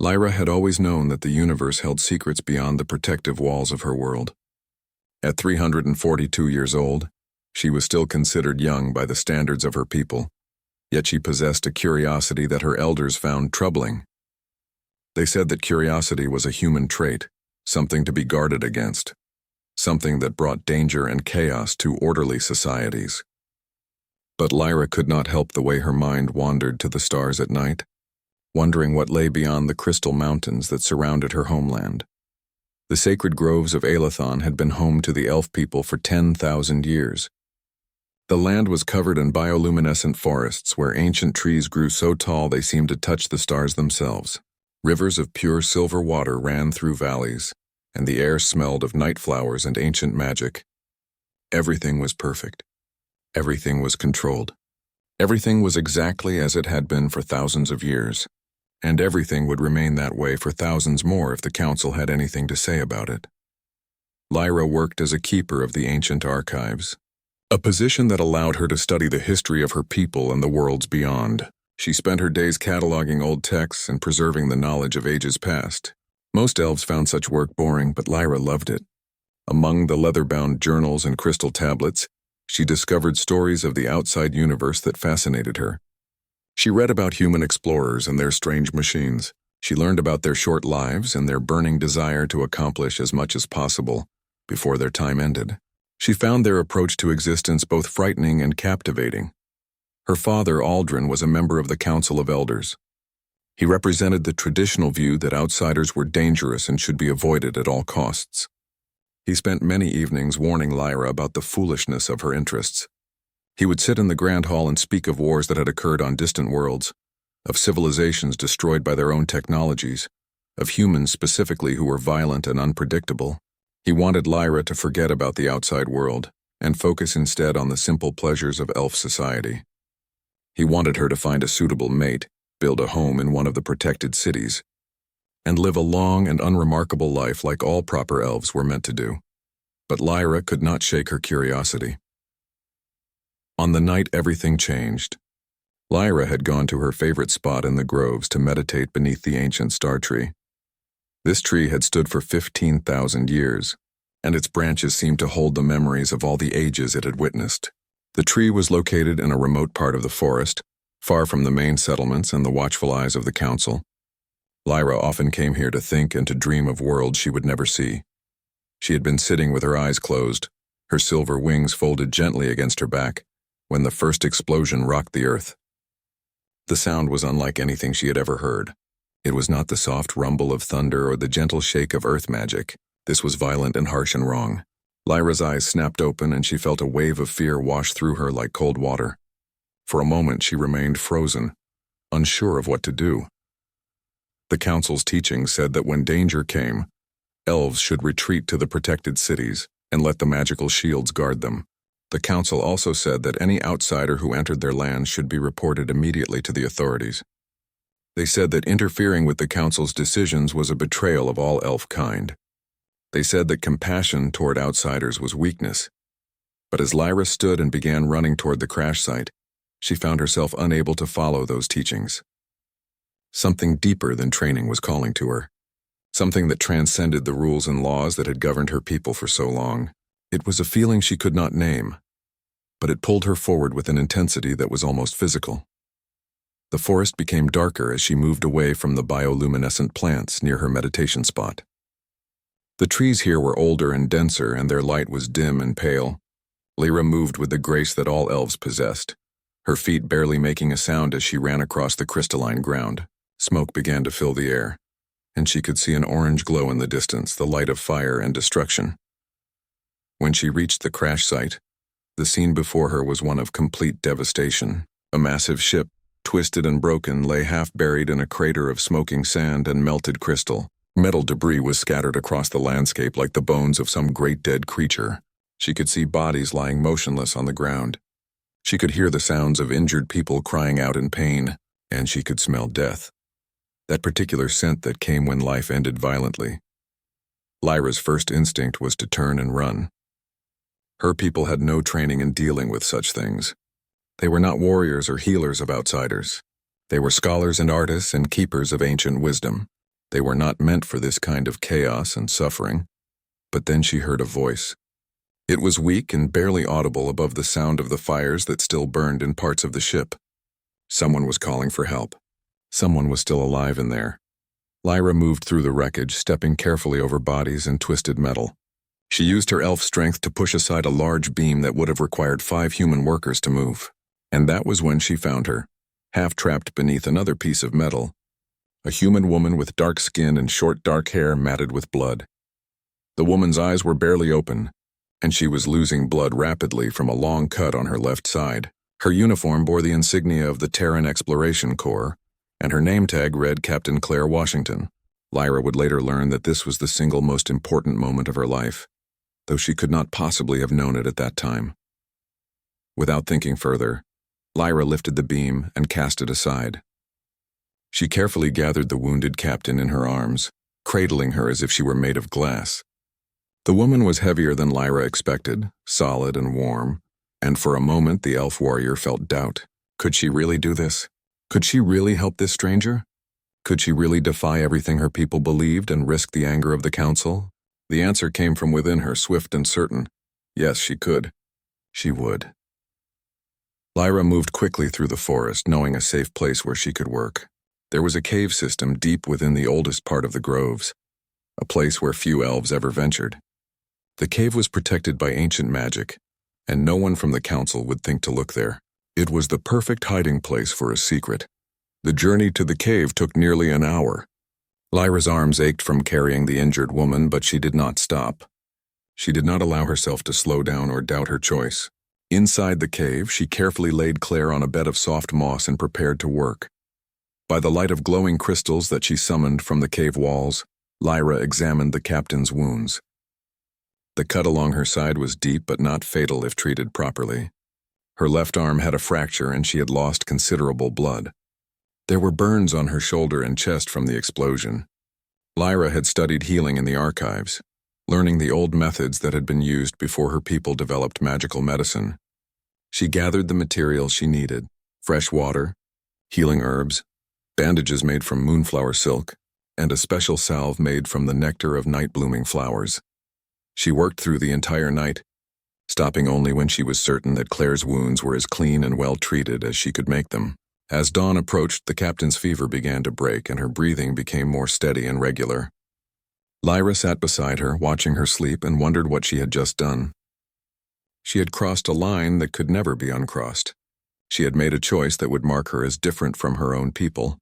Lyra had always known that the universe held secrets beyond the protective walls of her world. At 342 years old, she was still considered young by the standards of her people, yet she possessed a curiosity that her elders found troubling. They said that curiosity was a human trait, something to be guarded against, something that brought danger and chaos to orderly societies. But Lyra could not help the way her mind wandered to the stars at night, wondering what lay beyond the crystal mountains that surrounded her homeland. The sacred groves of Elathon had been home to the elf people for 10,000 years. The land was covered in bioluminescent forests where ancient trees grew so tall they seemed to touch the stars themselves. Rivers of pure silver water ran through valleys, and the air smelled of night flowers and ancient magic. Everything was perfect. Everything was controlled. Everything was exactly as it had been for thousands of years, and everything would remain that way for thousands more if the council had anything to say about it. Lyra worked as a keeper of the ancient archives, a position that allowed her to study the history of her people and the worlds beyond. She spent her days cataloging old texts and preserving the knowledge of ages past. Most elves found such work boring, but Lyra loved it. Among the leather-bound journals and crystal tablets, she discovered stories of the outside universe that fascinated her. She read about human explorers and their strange machines. She learned about their short lives and their burning desire to accomplish as much as possible before their time ended. She found their approach to existence both frightening and captivating. Her father, Aldrin, was a member of the Council of Elders. He represented the traditional view that outsiders were dangerous and should be avoided at all costs. He spent many evenings warning Lyra about the foolishness of her interests. He would sit in the Grand Hall and speak of wars that had occurred on distant worlds, of civilizations destroyed by their own technologies, of humans specifically who were violent and unpredictable. He wanted Lyra to forget about the outside world and focus instead on the simple pleasures of elf society. He wanted her to find a suitable mate, build a home in one of the protected cities, and live a long and unremarkable life like all proper elves were meant to do. But Lyra could not shake her curiosity. On the night everything changed, Lyra had gone to her favorite spot in the groves to meditate beneath the ancient star tree. This tree had stood for 15,000 years, and its branches seemed to hold the memories of all the ages it had witnessed. The tree was located in a remote part of the forest, far from the main settlements and the watchful eyes of the council. Lyra often came here to think and to dream of worlds she would never see. She had been sitting with her eyes closed, her silver wings folded gently against her back, when the first explosion rocked the earth. The sound was unlike anything she had ever heard. It was not the soft rumble of thunder or the gentle shake of earth magic. This was violent and harsh and wrong. Lyra's eyes snapped open and she felt a wave of fear wash through her like cold water. For a moment she remained frozen, unsure of what to do. The council's teaching said that when danger came, elves should retreat to the protected cities and let the magical shields guard them. The council also said that any outsider who entered their lands should be reported immediately to the authorities. They said that interfering with the council's decisions was a betrayal of all elf kind. They said that compassion toward outsiders was weakness. But as Lyra stood and began running toward the crash site, she found herself unable to follow those teachings. Something deeper than training was calling to her. Something that transcended the rules and laws that had governed her people for so long. It was a feeling she could not name, but it pulled her forward with an intensity that was almost physical. The forest became darker as she moved away from the bioluminescent plants near her meditation spot. The trees here were older and denser, and their light was dim and pale. Lyra moved with the grace that all elves possessed, her feet barely making a sound as she ran across the crystalline ground. Smoke began to fill the air, and she could see an orange glow in the distance, the light of fire and destruction. When she reached the crash site, the scene before her was one of complete devastation. A massive ship, twisted and broken, lay half buried in a crater of smoking sand and melted crystal. Metal debris was scattered across the landscape like the bones of some great dead creature. She could see bodies lying motionless on the ground. She could hear the sounds of injured people crying out in pain, and she could smell death. That particular scent that came when life ended violently. Lyra's first instinct was to turn and run. Her people had no training in dealing with such things. They were not warriors or healers of outsiders. They were scholars and artists and keepers of ancient wisdom. They were not meant for this kind of chaos and suffering. But then she heard a voice. It was weak and barely audible above the sound of the fires that still burned in parts of the ship. Someone was calling for help. Someone was still alive in there. Lyra moved through the wreckage, stepping carefully over bodies and twisted metal. She used her elf strength to push aside a large beam that would have required 5 human workers to move. And that was when she found her, half-trapped beneath another piece of metal. A human woman with dark skin and short dark hair matted with blood. The woman's eyes were barely open, and she was losing blood rapidly from a long cut on her left side. Her uniform bore the insignia of the Terran Exploration Corps, and her name tag read Captain Claire Washington. Lyra would later learn that this was the single most important moment of her life, though she could not possibly have known it at that time. Without thinking further, Lyra lifted the beam and cast it aside. She carefully gathered the wounded captain in her arms, cradling her as if she were made of glass. The woman was heavier than Lyra expected, solid and warm, and for a moment the elf warrior felt doubt. Could she really do this? Could she really help this stranger? Could she really defy everything her people believed and risk the anger of the council? The answer came from within her, swift and certain. Yes, she could. She would. Lyra moved quickly through the forest, knowing a safe place where she could work. There was a cave system deep within the oldest part of the groves, a place where few elves ever ventured. The cave was protected by ancient magic, and no one from the council would think to look there. It was the perfect hiding place for a secret. The journey to the cave took nearly an hour. Lyra's arms ached from carrying the injured woman, but she did not stop. She did not allow herself to slow down or doubt her choice. Inside the cave, she carefully laid Claire on a bed of soft moss and prepared to work. By the light of glowing crystals that she summoned from the cave walls, Lyra examined the captain's wounds. The cut along her side was deep but not fatal if treated properly. Her left arm had a fracture and she had lost considerable blood. There were burns on her shoulder and chest from the explosion. Lyra had studied healing in the archives, learning the old methods that had been used before her people developed magical medicine. She gathered the materials she needed: fresh water, healing herbs, bandages made from moonflower silk, and a special salve made from the nectar of night-blooming flowers. She worked through the entire night, stopping only when she was certain that Claire's wounds were as clean and well-treated as she could make them. As dawn approached, the captain's fever began to break and her breathing became more steady and regular. Lyra sat beside her, watching her sleep, and wondered what she had just done. She had crossed a line that could never be uncrossed. She had made a choice that would mark her as different from her own people,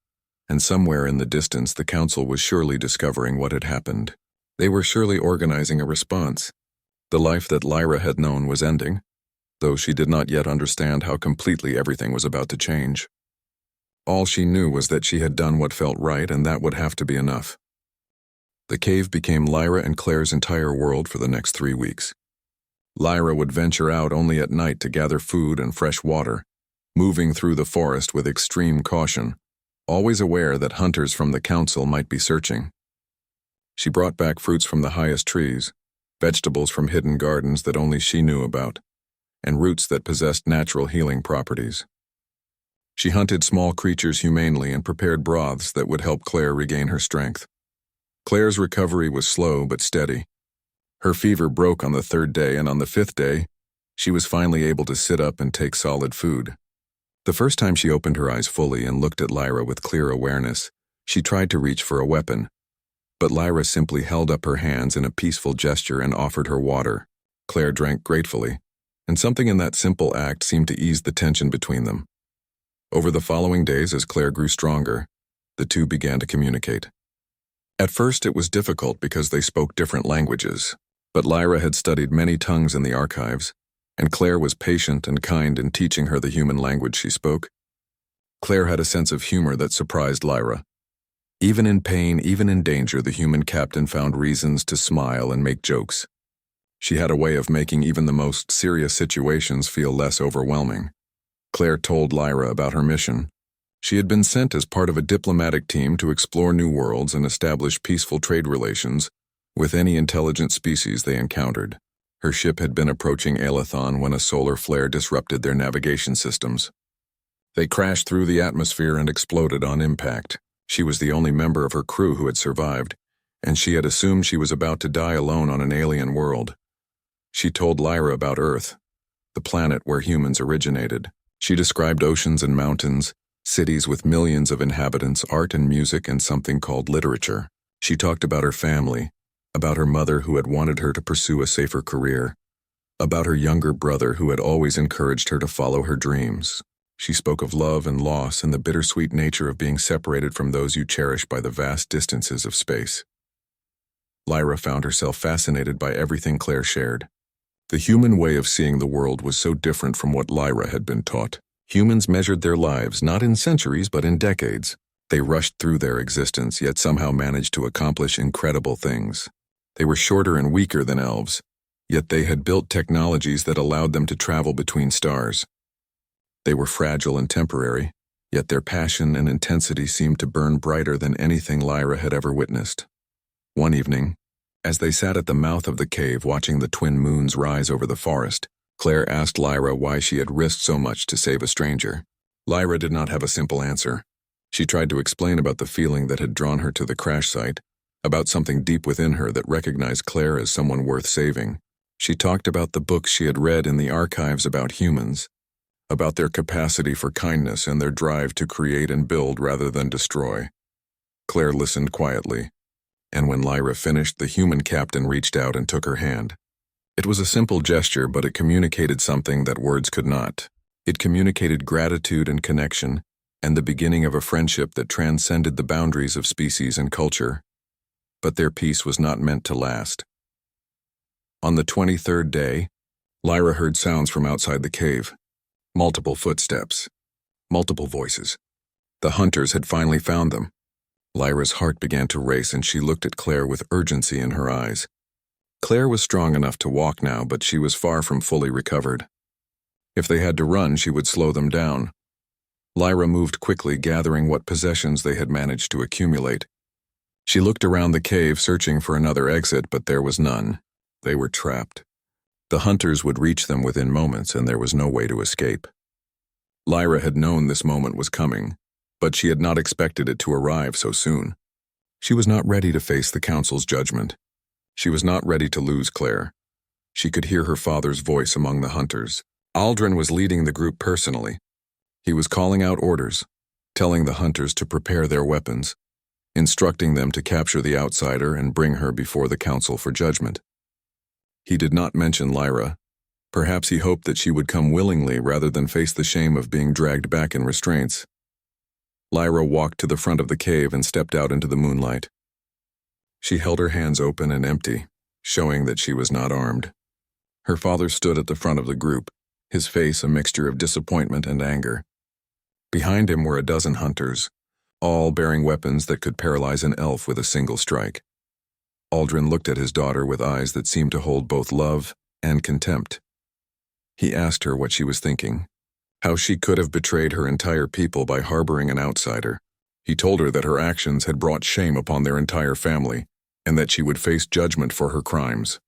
and somewhere in the distance the council was surely discovering what had happened. They were surely organizing a response. The life that Lyra had known was ending, though she did not yet understand how completely everything was about to change. All she knew was that she had done what felt right, and that would have to be enough. The cave became Lyra and Claire's entire world for the next 3 weeks. Lyra would venture out only at night to gather food and fresh water, moving through the forest with extreme caution, always aware that hunters from the council might be searching. She brought back fruits from the highest trees, vegetables from hidden gardens that only she knew about, and roots that possessed natural healing properties. She hunted small creatures humanely and prepared broths that would help Claire regain her strength. Claire's recovery was slow but steady. Her fever broke on the 3rd day, and on the 5th day, she was finally able to sit up and take solid food. The first time she opened her eyes fully and looked at Lyra with clear awareness, she tried to reach for a weapon. But Lyra simply held up her hands in a peaceful gesture and offered her water. Claire drank gratefully, and something in that simple act seemed to ease the tension between them. Over the following days, as Claire grew stronger, the two began to communicate. At first it was difficult because they spoke different languages, but Lyra had studied many tongues in the archives, and Claire was patient and kind in teaching her the human language she spoke. Claire had a sense of humor that surprised Lyra. Even in pain, even in danger, the human captain found reasons to smile and make jokes. She had a way of making even the most serious situations feel less overwhelming. Claire told Lyra about her mission. She had been sent as part of a diplomatic team to explore new worlds and establish peaceful trade relations with any intelligent species they encountered. Her ship had been approaching Aelathon when a solar flare disrupted their navigation systems. They crashed through the atmosphere and exploded on impact. She was the only member of her crew who had survived, and she had assumed she was about to die alone on an alien world. She told Lyra about Earth, the planet where humans originated. She described oceans and mountains, cities with millions of inhabitants, art and music, and something called literature. She talked about her family, about her mother who had wanted her to pursue a safer career, about her younger brother who had always encouraged her to follow her dreams. She spoke of love and loss and the bittersweet nature of being separated from those you cherish by the vast distances of space. Lyra found herself fascinated by everything Claire shared. The human way of seeing the world was so different from what Lyra had been taught. Humans measured their lives not in centuries but in decades. They rushed through their existence, yet somehow managed to accomplish incredible things. They were shorter and weaker than elves, yet they had built technologies that allowed them to travel between stars. They were fragile and temporary, yet their passion and intensity seemed to burn brighter than anything Lyra had ever witnessed. One evening, as they sat at the mouth of the cave watching the twin moons rise over the forest, Claire asked Lyra why she had risked so much to save a stranger. Lyra did not have a simple answer. She tried to explain about the feeling that had drawn her to the crash site, about something deep within her that recognized Claire as someone worth saving. She talked about the books she had read in the archives about humans, about their capacity for kindness and their drive to create and build rather than destroy. Claire listened quietly, and when Lyra finished, the human captain reached out and took her hand. It was a simple gesture, but it communicated something that words could not. It communicated gratitude and connection, and the beginning of a friendship that transcended the boundaries of species and culture. But their peace was not meant to last. On the 23rd day, Lyra heard sounds from outside the cave. Multiple footsteps. Multiple voices. The hunters had finally found them. Lyra's heart began to race, and she looked at Claire with urgency in her eyes. Claire was strong enough to walk now, but she was far from fully recovered. If they had to run, she would slow them down. Lyra moved quickly, gathering what possessions they had managed to accumulate. She looked around the cave, searching for another exit, but there was none. They were trapped. The hunters would reach them within moments, and there was no way to escape. Lyra had known this moment was coming, but she had not expected it to arrive so soon. She was not ready to face the council's judgment. She was not ready to lose Claire. She could hear her father's voice among the hunters. Aldrin was leading the group personally. He was calling out orders, telling the hunters to prepare their weapons, instructing them to capture the outsider and bring her before the council for judgment. He did not mention Lyra. Perhaps he hoped that she would come willingly rather than face the shame of being dragged back in restraints. Lyra walked to the front of the cave and stepped out into the moonlight. She held her hands open and empty, showing that she was not armed. Her father stood at the front of the group, his face a mixture of disappointment and anger. Behind him were a dozen hunters, all bearing weapons that could paralyze an elf with a single strike. Aldrin looked at his daughter with eyes that seemed to hold both love and contempt. He asked her what she was thinking, how she could have betrayed her entire people by harboring an outsider. He told her that her actions had brought shame upon their entire family, and that she would face judgment for her crimes.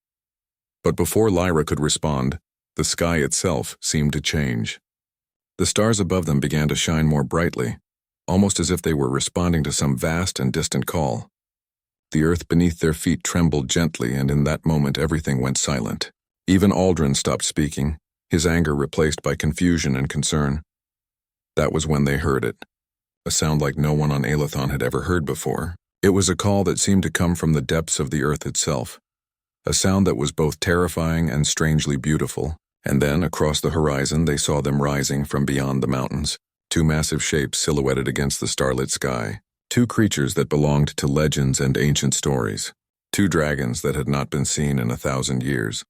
But before Lyra could respond, the sky itself seemed to change. The stars above them began to shine more brightly, almost as if they were responding to some vast and distant call. The earth beneath their feet trembled gently, and in that moment everything went silent. Even Aldrin stopped speaking, his anger replaced by confusion and concern. That was when they heard it, a sound like no one on Aelithon had ever heard before. It was a call that seemed to come from the depths of the earth itself, a sound that was both terrifying and strangely beautiful. And then, across the horizon, they saw them rising from beyond the mountains, two massive shapes silhouetted against the starlit sky, two creatures that belonged to legends and ancient stories, two dragons that had not been seen in 1,000 years.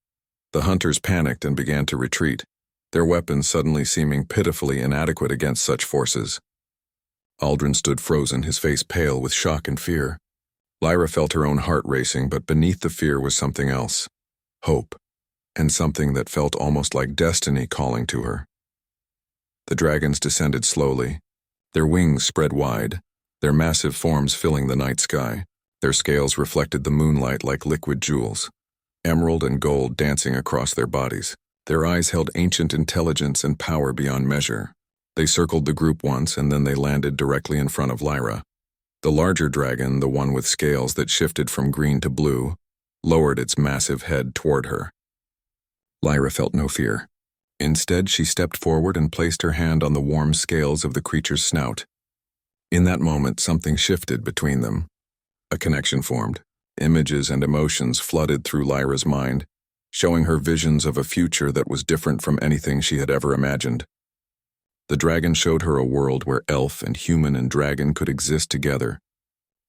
The hunters panicked and began to retreat, their weapons suddenly seeming pitifully inadequate against such forces. Aldrin stood frozen, his face pale with shock and fear. Lyra felt her own heart racing, but beneath the fear was something else, hope, and something that felt almost like destiny calling to her. The dragons descended slowly, their wings spread wide, their massive forms filling the night sky. Their scales reflected the moonlight like liquid jewels, emerald and gold dancing across their bodies. Their eyes held ancient intelligence and power beyond measure. They circled the group once, and then they landed directly in front of Lyra. The larger dragon, the one with scales that shifted from green to blue, lowered its massive head toward her. Lyra felt no fear. Instead, she stepped forward and placed her hand on the warm scales of the creature's snout. In that moment, something shifted between them. A connection formed. Images and emotions flooded through Lyra's mind, showing her visions of a future that was different from anything she had ever imagined. The dragon showed her a world where elf and human and dragon could exist together,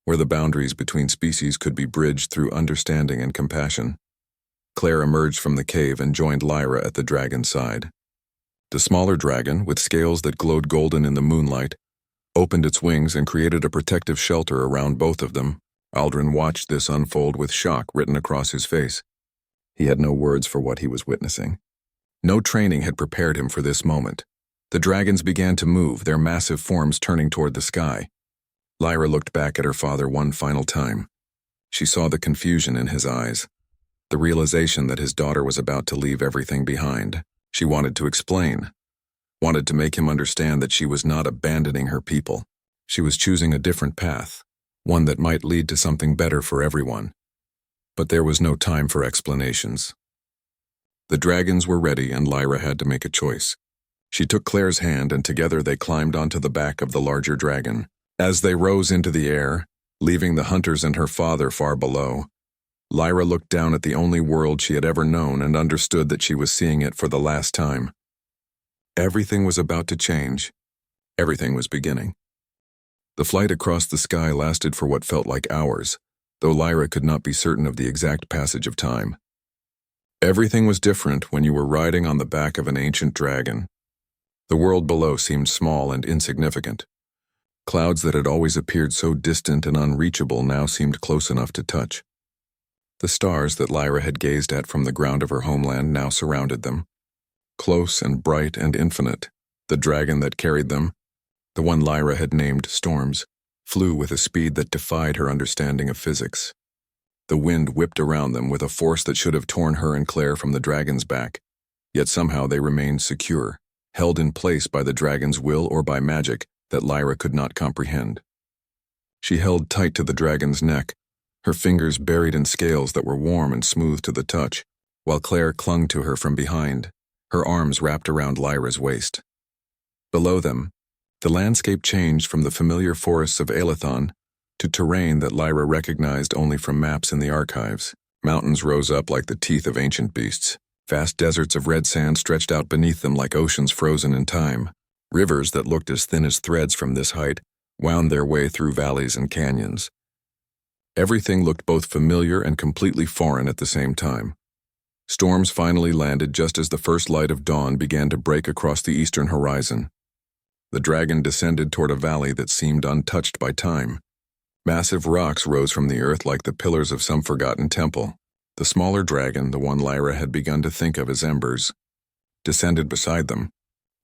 where the boundaries between species could be bridged through understanding and compassion. Claire emerged from the cave and joined Lyra at the dragon's side. The smaller dragon, with scales that glowed golden in the moonlight, opened its wings and created a protective shelter around both of them. Aldrin watched this unfold with shock written across his face. He had no words for what he was witnessing. No training had prepared him for this moment. The dragons began to move, their massive forms turning toward the sky. Lyra looked back at her father one final time. She saw the confusion in his eyes, the realization that his daughter was about to leave everything behind. She wanted to explain, wanted to make him understand that she was not abandoning her people. She was choosing a different path, one that might lead to something better for everyone. But there was no time for explanations. The dragons were ready and Lyra had to make a choice. She took Claire's hand and together they climbed onto the back of the larger dragon. As they rose into the air, leaving the hunters and her father far below, Lyra looked down at the only world she had ever known and understood that she was seeing it for the last time. Everything was about to change. Everything was beginning. The flight across the sky lasted for what felt like hours, though Lyra could not be certain of the exact passage of time. Everything was different when you were riding on the back of an ancient dragon. The world below seemed small and insignificant. Clouds that had always appeared so distant and unreachable now seemed close enough to touch. The stars that Lyra had gazed at from the ground of her homeland now surrounded them. Close and bright and infinite, the dragon that carried them, the one Lyra had named Storms, flew with a speed that defied her understanding of physics. The wind whipped around them with a force that should have torn her and Claire from the dragon's back, yet somehow they remained secure, held in place by the dragon's will or by magic that Lyra could not comprehend. She held tight to the dragon's neck, her fingers buried in scales that were warm and smooth to the touch, while Claire clung to her from behind, her arms wrapped around Lyra's waist. Below them, the landscape changed from the familiar forests of Aelithon to terrain that Lyra recognized only from maps in the archives. Mountains rose up like the teeth of ancient beasts. Vast deserts of red sand stretched out beneath them like oceans frozen in time. Rivers that looked as thin as threads from this height wound their way through valleys and canyons. Everything looked both familiar and completely foreign at the same time. Storms finally landed just as the first light of dawn began to break across the eastern horizon. The dragon descended toward a valley that seemed untouched by time. Massive rocks rose from the earth like the pillars of some forgotten temple. The smaller dragon, the one Lyra had begun to think of as embers, descended beside them,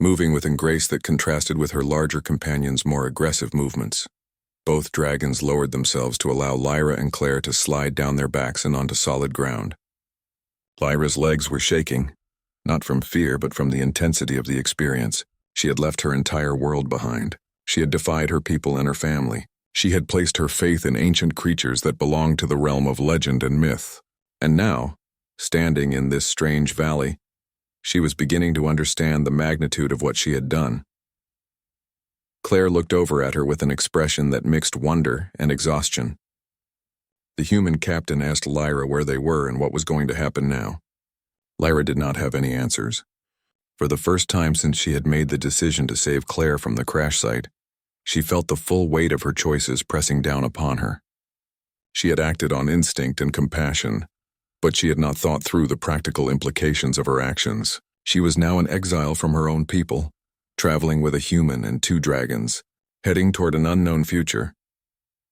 moving with a grace that contrasted with her larger companion's more aggressive movements. Both dragons lowered themselves to allow Lyra and Claire to slide down their backs and onto solid ground. Lyra's legs were shaking, not from fear but from the intensity of the experience. She had left her entire world behind. She had defied her people and her family. She had placed her faith in ancient creatures that belonged to the realm of legend and myth. And now, standing in this strange valley, she was beginning to understand the magnitude of what she had done. Claire looked over at her with an expression that mixed wonder and exhaustion. The human captain asked Lyra where they were and what was going to happen now. Lyra did not have any answers. For the first time since she had made the decision to save Claire from the crash site, she felt the full weight of her choices pressing down upon her. She had acted on instinct and compassion, but she had not thought through the practical implications of her actions. She was now an exile from her own people, traveling with a human and 2 dragons, heading toward an unknown future.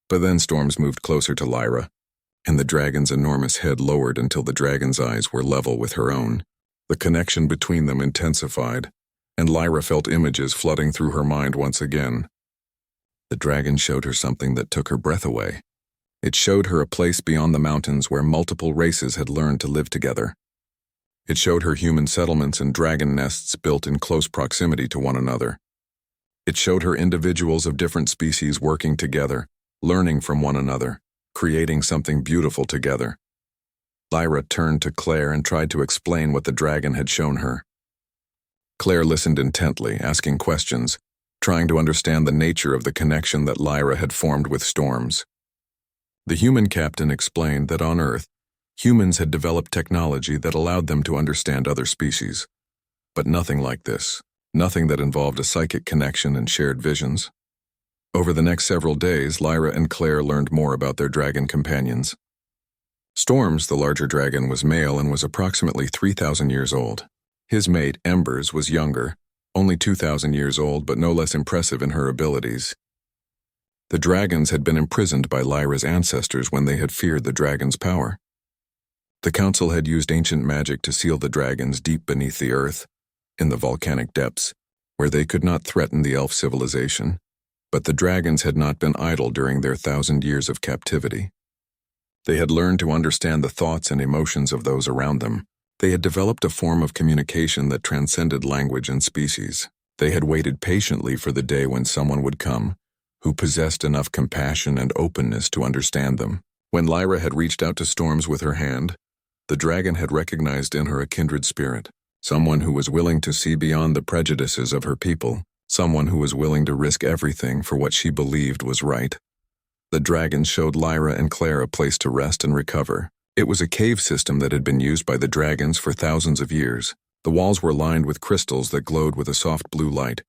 But then Storms moved closer to Lyra, and the dragon's enormous head lowered until the dragon's eyes were level with her own. The connection between them intensified, and Lyra felt images flooding through her mind once again. The dragon showed her something that took her breath away. It showed her a place beyond the mountains where multiple races had learned to live together. It showed her human settlements and dragon nests built in close proximity to one another. It showed her individuals of different species working together, learning from one another, creating something beautiful together. Lyra turned to Claire and tried to explain what the dragon had shown her. Claire listened intently, asking questions, trying to understand the nature of the connection that Lyra had formed with Storms. The human captain explained that on Earth, humans had developed technology that allowed them to understand other species. But nothing like this, nothing that involved a psychic connection and shared visions. Over the next several days, Lyra and Claire learned more about their dragon companions. Storms, the larger dragon, was male and was approximately 3,000 years old. His mate, Embers, was younger, only 2,000 years old, but no less impressive in her abilities. The dragons had been imprisoned by Lyra's ancestors when they had feared the dragon's power. The council had used ancient magic to seal the dragons deep beneath the earth, in the volcanic depths, where they could not threaten the elf civilization. But the dragons had not been idle during their 1,000 years of captivity. They had learned to understand the thoughts and emotions of those around them. They had developed a form of communication that transcended language and species. They had waited patiently for the day when someone would come, who possessed enough compassion and openness to understand them. When Lyra had reached out to Storms with her hand, the dragon had recognized in her a kindred spirit, someone who was willing to see beyond the prejudices of her people, someone who was willing to risk everything for what she believed was right. The dragons showed Lyra and Claire a place to rest and recover. It was a cave system that had been used by the dragons for thousands of years. The walls were lined with crystals that glowed with a soft blue light,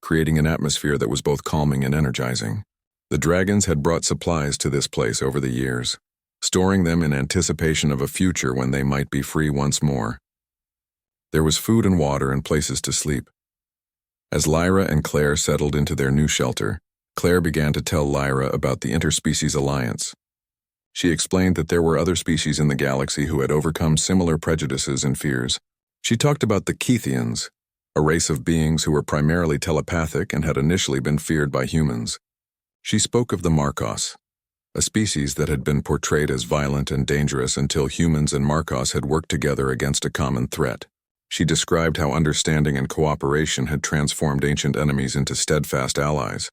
creating an atmosphere that was both calming and energizing. The dragons had brought supplies to this place over the years, storing them in anticipation of a future when they might be free once more. There was food and water and places to sleep. As Lyra and Claire settled into their new shelter, Claire began to tell Lyra about the Interspecies Alliance. She explained that there were other species in the galaxy who had overcome similar prejudices and fears. She talked about the Keithians, a race of beings who were primarily telepathic and had initially been feared by humans. She spoke of the Marcos, a species that had been portrayed as violent and dangerous until humans and Marcos had worked together against a common threat. She described how understanding and cooperation had transformed ancient enemies into steadfast allies.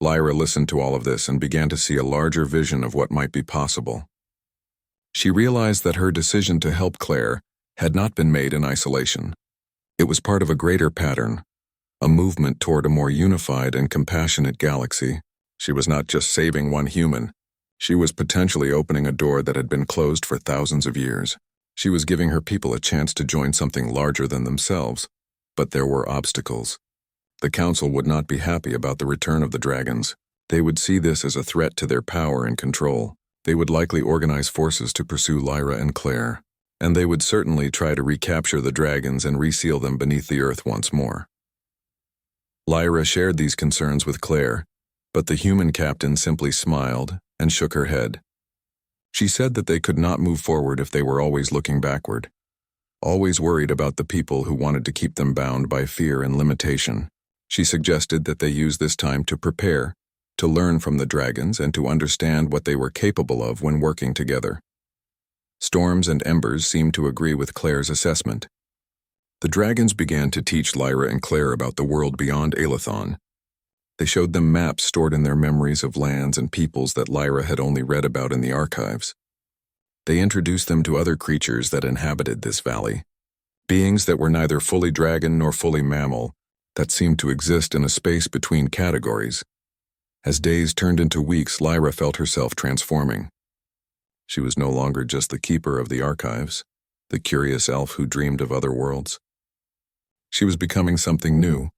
Lyra listened to all of this and began to see a larger vision of what might be possible. She realized that her decision to help Claire had not been made in isolation. It was part of a greater pattern, a movement toward a more unified and compassionate galaxy. She was not just saving one human. She was potentially opening a door that had been closed for thousands of years. She was giving her people a chance to join something larger than themselves. But there were obstacles. The council would not be happy about the return of the dragons. They would see this as a threat to their power and control. They would likely organize forces to pursue Lyra and Claire. And they would certainly try to recapture the dragons and reseal them beneath the earth once more. Lyra shared these concerns with Claire, but the human captain simply smiled and shook her head. She said that they could not move forward if they were always looking backward, always worried about the people who wanted to keep them bound by fear and limitation. She suggested that they use this time to prepare, to learn from the dragons, and to understand what they were capable of when working together. Storms and Embers seemed to agree with Claire's assessment. The dragons began to teach Lyra and Claire about the world beyond Aelithon. They showed them maps stored in their memories of lands and peoples that Lyra had only read about in the archives. They introduced them to other creatures that inhabited this valley, beings that were neither fully dragon nor fully mammal, that seemed to exist in a space between categories. As days turned into weeks, Lyra felt herself transforming. She was no longer just the keeper of the archives, the curious elf who dreamed of other worlds. She was becoming something new,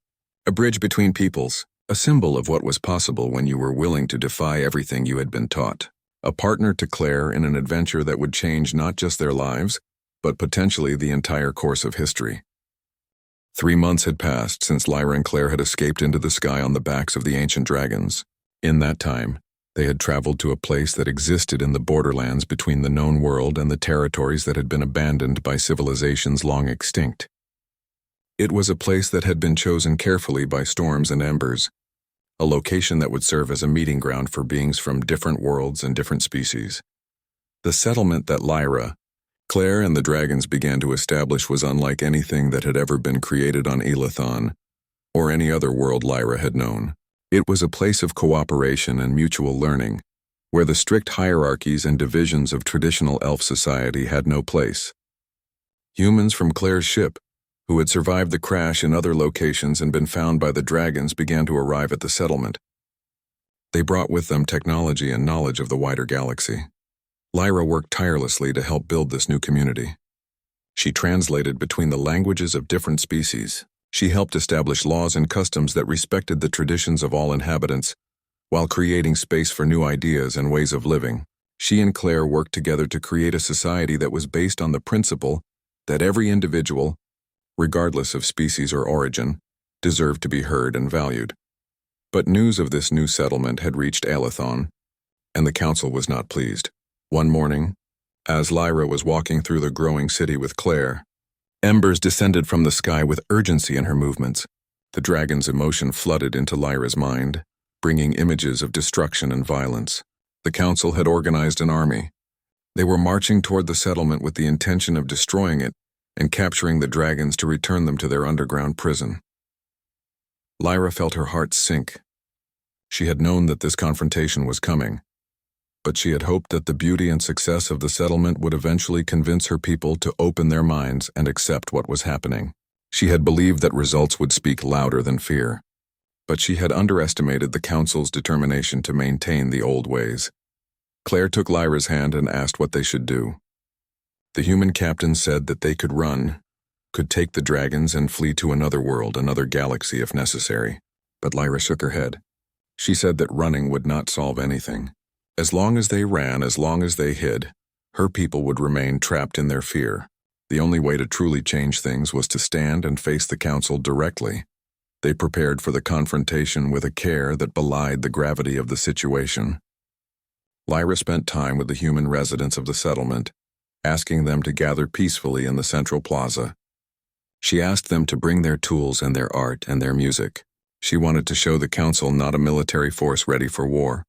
a bridge between peoples, a symbol of what was possible when you were willing to defy everything you had been taught, a partner to Claire in an adventure that would change not just their lives, but potentially the entire course of history. 3 months had passed since Lyra and Claire had escaped into the sky on the backs of the ancient dragons. In that time, they had traveled to a place that existed in the borderlands between the known world and the territories that had been abandoned by civilizations long extinct. It was a place that had been chosen carefully by Storms and Embers, a location that would serve as a meeting ground for beings from different worlds and different species. The settlement that Lyra, Claire, and the dragons began to establish was unlike anything that had ever been created on Aelithon or any other world Lyra had known. It was a place of cooperation and mutual learning, where the strict hierarchies and divisions of traditional elf society had no place. Humans from Claire's ship, who had survived the crash in other locations and been found by the dragons, began to arrive at the settlement. They brought with them technology and knowledge of the wider galaxy. Lyra worked tirelessly to help build this new community. She translated between the languages of different species. She helped establish laws and customs that respected the traditions of all inhabitants, while creating space for new ideas and ways of living. She and Claire worked together to create a society that was based on the principle that every individual, regardless of species or origin, deserved to be heard and valued. But news of this new settlement had reached Alethon, and the council was not pleased. One morning, as Lyra was walking through the growing city with Claire, embers descended from the sky with urgency in her movements. The dragon's emotion flooded into Lyra's mind, bringing images of destruction and violence. The council had organized an army. They were marching toward the settlement with the intention of destroying it and capturing the dragons to return them to their underground prison. Lyra felt her heart sink. She had known that this confrontation was coming, but she had hoped that the beauty and success of the settlement would eventually convince her people to open their minds and accept what was happening. She had believed that results would speak louder than fear, but she had underestimated the council's determination to maintain the old ways. Claire took Lyra's hand and asked what they should do. The human captain said that they could run, could take the dragons and flee to another world, another galaxy if necessary. But Lyra shook her head. She said that running would not solve anything. As long as they ran, as long as they hid, her people would remain trapped in their fear. The only way to truly change things was to stand and face the council directly. They prepared for the confrontation with a care that belied the gravity of the situation. Lyra spent time with the human residents of the settlement, asking them to gather peacefully in the central plaza. She asked them to bring their tools and their art and their music. She wanted to show the council not a military force ready for war,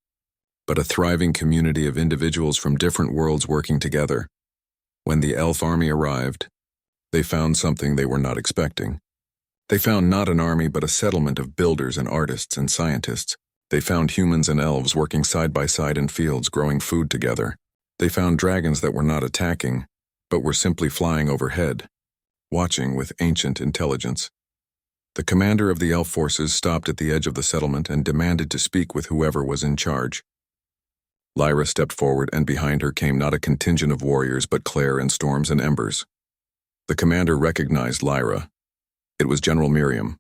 but a thriving community of individuals from different worlds working together. When the elf army arrived, they found something they were not expecting. They found not an army but a settlement of builders and artists and scientists. They found humans and elves working side by side in fields growing food together. They found dragons that were not attacking, but were simply flying overhead, watching with ancient intelligence. The commander of the elf forces stopped at the edge of the settlement and demanded to speak with whoever was in charge. Lyra stepped forward, and behind her came not a contingent of warriors but Claire and Storms and Embers. The commander recognized Lyra. It was General Miriam,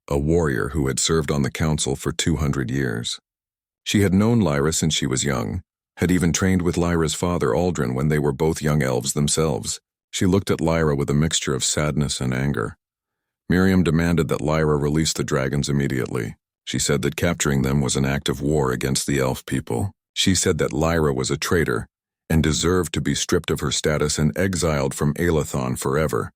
a warrior who had served on the council for 200 years. She had known Lyra since she was young, had even trained with Lyra's father Aldrin when they were both young elves themselves. She looked at Lyra with a mixture of sadness and anger. Miriam demanded that Lyra release the dragons immediately. She said that capturing them was an act of war against the elf people. She said that Lyra was a traitor and deserved to be stripped of her status and exiled from Alethon forever.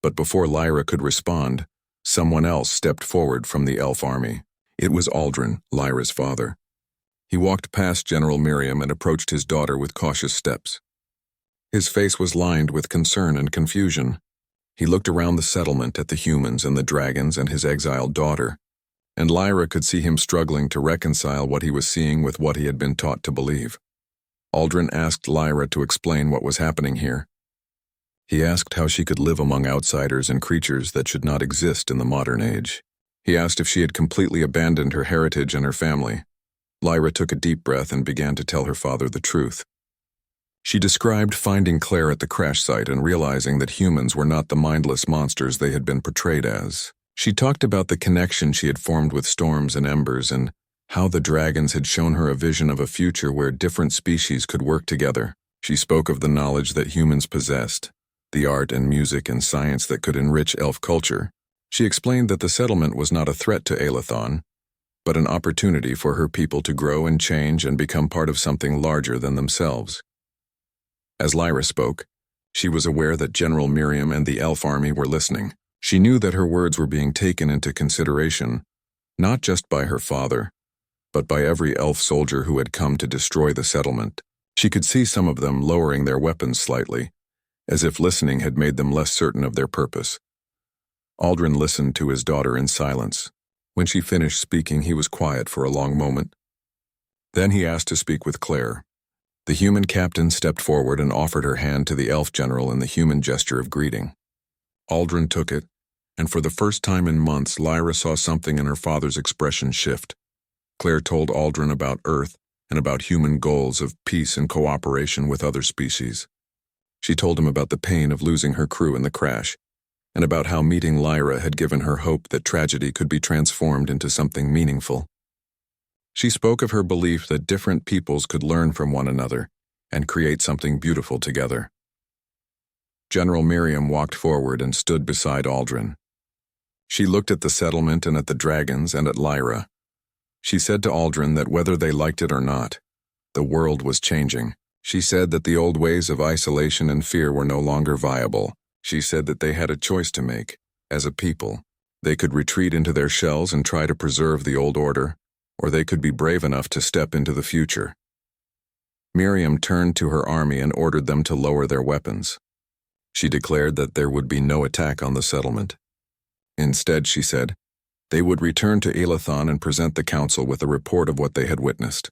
But before Lyra could respond, someone else stepped forward from the elf army. It was Aldrin, Lyra's father. He walked past General Miriam and approached his daughter with cautious steps. His face was lined with concern and confusion. He looked around the settlement at the humans and the dragons and his exiled daughter, and Lyra could see him struggling to reconcile what he was seeing with what he had been taught to believe. Aldrin asked Lyra to explain what was happening here. He asked how she could live among outsiders and creatures that should not exist in the modern age. He asked if she had completely abandoned her heritage and her family. Lyra took a deep breath and began to tell her father the truth. She described finding Claire at the crash site and realizing that humans were not the mindless monsters they had been portrayed as. She talked about the connection she had formed with Storms and Embers and how the dragons had shown her a vision of a future where different species could work together. She spoke of the knowledge that humans possessed, the art and music and science that could enrich elf culture. She explained that the settlement was not a threat to Alethon, but an opportunity for her people to grow and change and become part of something larger than themselves. As Lyra spoke, she was aware that General Miriam and the elf army were listening. She knew that her words were being taken into consideration, not just by her father, but by every elf soldier who had come to destroy the settlement. She could see some of them lowering their weapons slightly, as if listening had made them less certain of their purpose. Aldrin listened to his daughter in silence. When she finished speaking, he was quiet for a long moment. Then he asked to speak with Claire. The human captain stepped forward and offered her hand to the elf general in the human gesture of greeting. Aldrin took it, and for the first time in months, Lyra saw something in her father's expression shift. Claire told Aldrin about Earth and about human goals of peace and cooperation with other species. She told him about the pain of losing her crew in the crash, and about how meeting Lyra had given her hope that tragedy could be transformed into something meaningful. She spoke of her belief that different peoples could learn from one another and create something beautiful together. General Miriam walked forward and stood beside Aldrin. She looked at the settlement and at the dragons and at Lyra. She said to Aldrin that whether they liked it or not, the world was changing. She said that the old ways of isolation and fear were no longer viable. She said that they had a choice to make. As a people, they could retreat into their shells and try to preserve the old order, or they could be brave enough to step into the future. Miriam turned to her army and ordered them to lower their weapons. She declared that there would be no attack on the settlement. Instead, she said, they would return to Elathon and present the council with a report of what they had witnessed.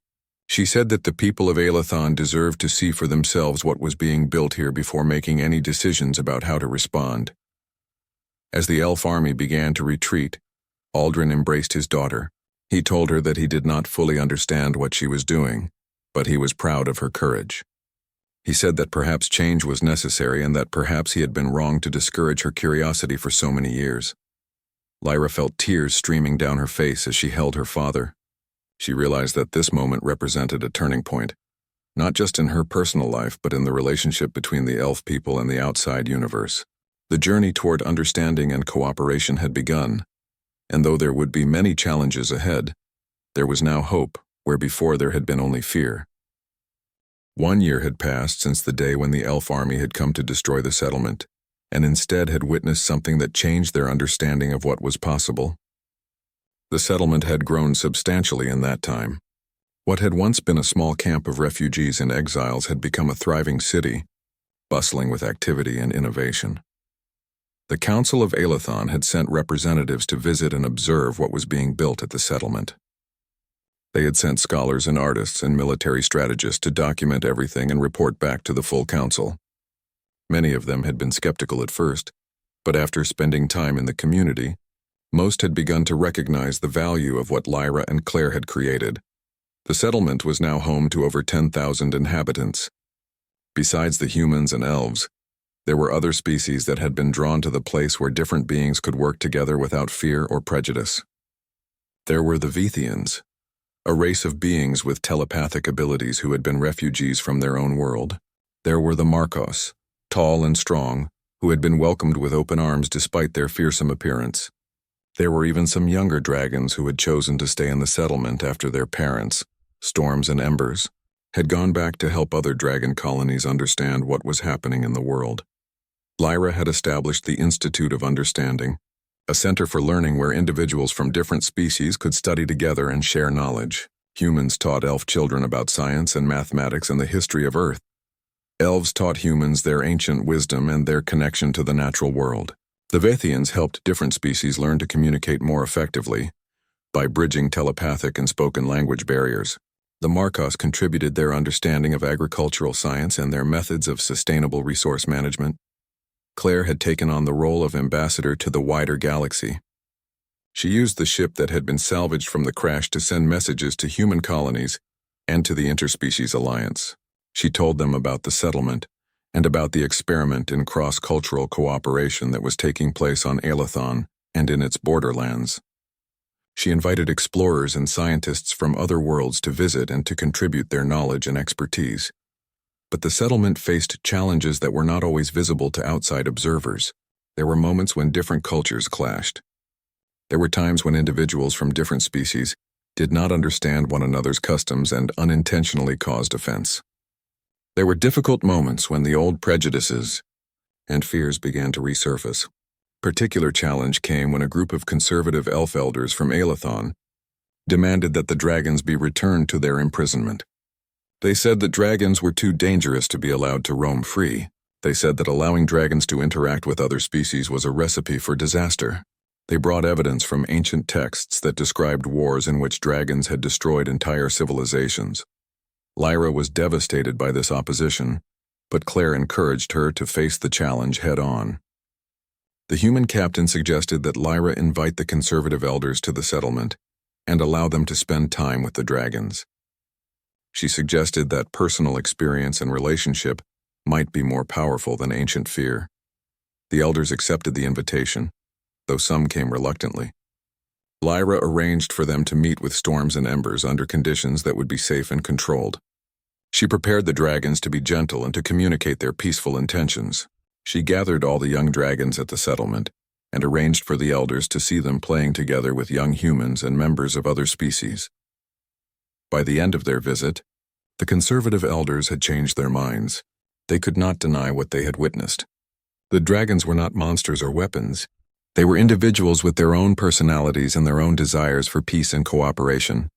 She said that the people of Elathon deserved to see for themselves what was being built here before making any decisions about how to respond. As the elf army began to retreat, Aldrin embraced his daughter. He told her that he did not fully understand what she was doing, but he was proud of her courage. He said that perhaps change was necessary and that perhaps he had been wrong to discourage her curiosity for so many years. Lyra felt tears streaming down her face as she held her father. She realized that this moment represented a turning point, not just in her personal life, but in the relationship between the elf people and the outside universe. The journey toward understanding and cooperation had begun, and though there would be many challenges ahead, there was now hope where before there had been only fear. 1 year had passed since the day when the elf army had come to destroy the settlement, and instead had witnessed something that changed their understanding of what was possible. The settlement had grown substantially in that time. What had once been a small camp of refugees and exiles had become a thriving city, bustling with activity and innovation. The Council of Elathon had sent representatives to visit and observe what was being built at the settlement. They had sent scholars and artists and military strategists to document everything and report back to the full council. Many of them had been skeptical at first, but after spending time in the community, most had begun to recognize the value of what Lyra and Claire had created. The settlement was now home to over 10,000 inhabitants. Besides the humans and elves, there were other species that had been drawn to the place where different beings could work together without fear or prejudice. There were the Vethians, a race of beings with telepathic abilities who had been refugees from their own world. There were the Marcos, tall and strong, who had been welcomed with open arms despite their fearsome appearance. There were even some younger dragons who had chosen to stay in the settlement after their parents, Storms and Embers, had gone back to help other dragon colonies understand what was happening in the world. Lyra had established the Institute of Understanding, a center for learning where individuals from different species could study together and share knowledge. Humans taught elf children about science and mathematics and the history of Earth. Elves taught humans their ancient wisdom and their connection to the natural world. The Vethians helped different species learn to communicate more effectively by bridging telepathic and spoken language barriers. The Marcos contributed their understanding of agricultural science and their methods of sustainable resource management. Claire had taken on the role of ambassador to the wider galaxy. She used the ship that had been salvaged from the crash to send messages to human colonies and to the Interspecies Alliance. She told them about the settlement and about the experiment in cross-cultural cooperation that was taking place on Elathon and in its borderlands. She invited explorers and scientists from other worlds to visit and to contribute their knowledge and expertise. But the settlement faced challenges that were not always visible to outside observers. There were moments when different cultures clashed. There were times when individuals from different species did not understand one another's customs and unintentionally caused offense. There were difficult moments when the old prejudices and fears began to resurface. Particular challenge came when a group of conservative elf elders from Elathon demanded that the dragons be returned to their imprisonment. They said that dragons were too dangerous to be allowed to roam free. They said that allowing dragons to interact with other species was a recipe for disaster. They brought evidence from ancient texts that described wars in which dragons had destroyed entire civilizations. Lyra was devastated by this opposition, but Claire encouraged her to face the challenge head-on. The human captain suggested that Lyra invite the conservative elders to the settlement and allow them to spend time with the dragons. She suggested that personal experience and relationship might be more powerful than ancient fear. The elders accepted the invitation, though some came reluctantly. Lyra arranged for them to meet with Storms and Embers under conditions that would be safe and controlled. She prepared the dragons to be gentle and to communicate their peaceful intentions. She gathered all the young dragons at the settlement and arranged for the elders to see them playing together with young humans and members of other species. By the end of their visit, the conservative elders had changed their minds. They could not deny what they had witnessed. The dragons were not monsters or weapons. They were individuals with their own personalities and their own desires for peace and cooperation.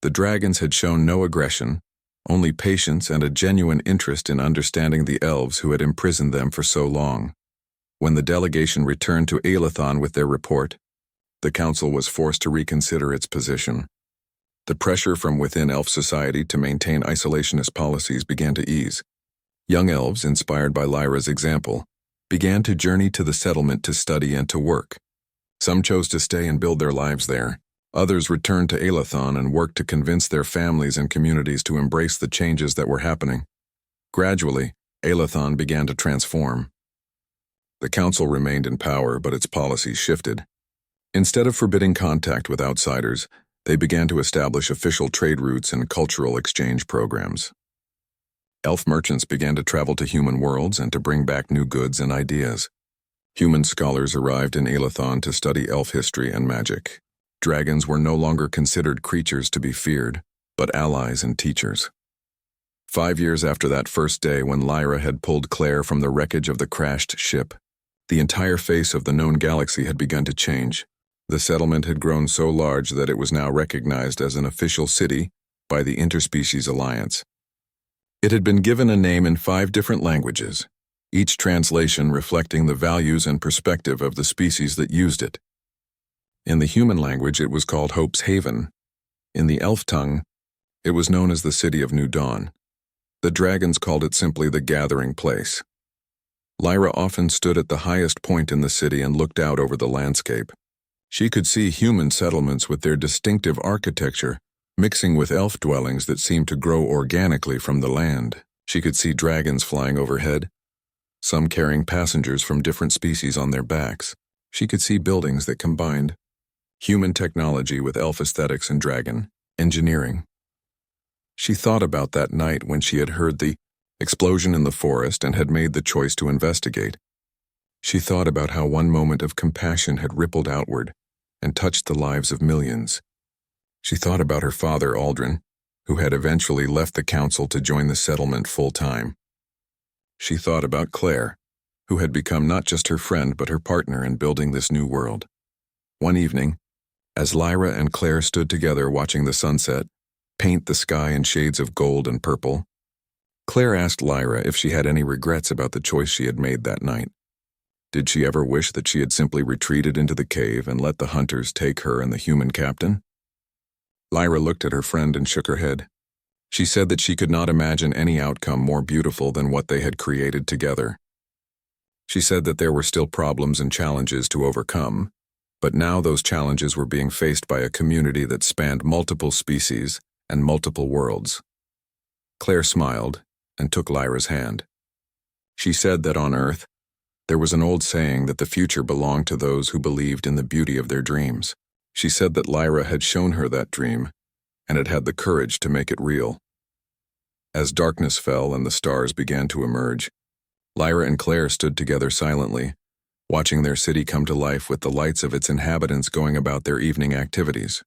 The dragons had shown no aggression, only patience and a genuine interest in understanding the elves who had imprisoned them for so long. When the delegation returned to Aelathon with their report, the council was forced to reconsider its position. The pressure from within elf society to maintain isolationist policies began to ease. Young elves, inspired by Lyra's example, began to journey to the settlement to study and to work. Some chose to stay and build their lives there. Others returned to Aelathon and worked to convince their families and communities to embrace the changes that were happening. Gradually, Aelathon began to transform. The council remained in power, but its policies shifted. Instead of forbidding contact with outsiders, they began to establish official trade routes and cultural exchange programs. Elf merchants began to travel to human worlds and to bring back new goods and ideas. Human scholars arrived in Aelathon to study elf history and magic. Dragons were no longer considered creatures to be feared, but allies and teachers. 5 years after that first day when Lyra had pulled Claire from the wreckage of the crashed ship, the entire face of the known galaxy had begun to change. The settlement had grown so large that it was now recognized as an official city by the Interspecies Alliance. It had been given a name in 5 different languages, each translation reflecting the values and perspective of the species that used it. In the human language, it was called Hope's Haven. In the elf tongue, it was known as the City of New Dawn. The dragons called it simply the Gathering Place. Lyra often stood at the highest point in the city and looked out over the landscape. She could see human settlements with their distinctive architecture, mixing with elf dwellings that seemed to grow organically from the land. She could see dragons flying overhead, some carrying passengers from different species on their backs. She could see buildings that combined human technology with elf aesthetics and dragon engineering. She thought about that night when she had heard the explosion in the forest and had made the choice to investigate. She thought about how one moment of compassion had rippled outward and touched the lives of millions. She thought about her father, Aldrin, who had eventually left the council to join the settlement full-time. She thought about Claire, who had become not just her friend but her partner in building this new world. One evening, as Lyra and Claire stood together watching the sunset paint the sky in shades of gold and purple, Claire asked Lyra if she had any regrets about the choice she had made that night. Did she ever wish that she had simply retreated into the cave and let the hunters take her and the human captain? Lyra looked at her friend and shook her head. She said that she could not imagine any outcome more beautiful than what they had created together. She said that there were still problems and challenges to overcome, but now those challenges were being faced by a community that spanned multiple species and multiple worlds. Claire smiled and took Lyra's hand. She said that on Earth, there was an old saying that the future belonged to those who believed in the beauty of their dreams. She said that Lyra had shown her that dream and had had the courage to make it real. As darkness fell and the stars began to emerge, Lyra and Claire stood together silently, watching their city come to life with the lights of its inhabitants going about their evening activities.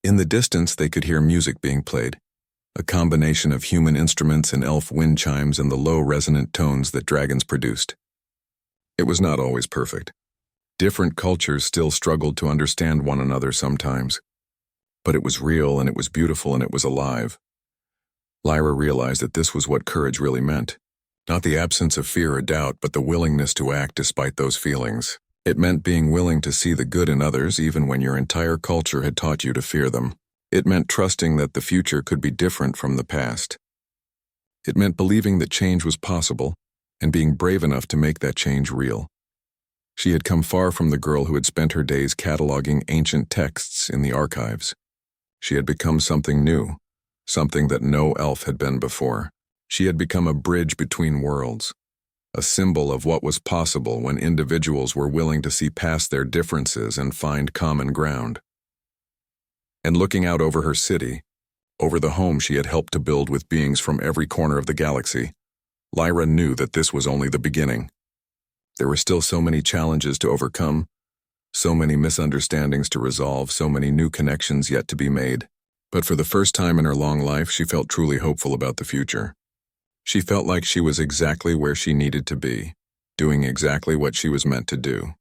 In the distance, they could hear music being played, a combination of human instruments and elf wind chimes and the low resonant tones that dragons produced. It was not always perfect. Different cultures still struggled to understand one another sometimes. But it was real and it was beautiful and it was alive. Lyra realized that this was what courage really meant. Not the absence of fear or doubt, but the willingness to act despite those feelings. It meant being willing to see the good in others even when your entire culture had taught you to fear them. It meant trusting that the future could be different from the past. It meant believing that change was possible and being brave enough to make that change real. She had come far from the girl who had spent her days cataloging ancient texts in the archives. She had become something new, something that no elf had been before. She had become a bridge between worlds, a symbol of what was possible when individuals were willing to see past their differences and find common ground. And looking out over her city, over the home she had helped to build with beings from every corner of the galaxy, Lyra knew that this was only the beginning. There were still so many challenges to overcome, so many misunderstandings to resolve, so many new connections yet to be made. But for the first time in her long life, she felt truly hopeful about the future. She felt like she was exactly where she needed to be, doing exactly what she was meant to do.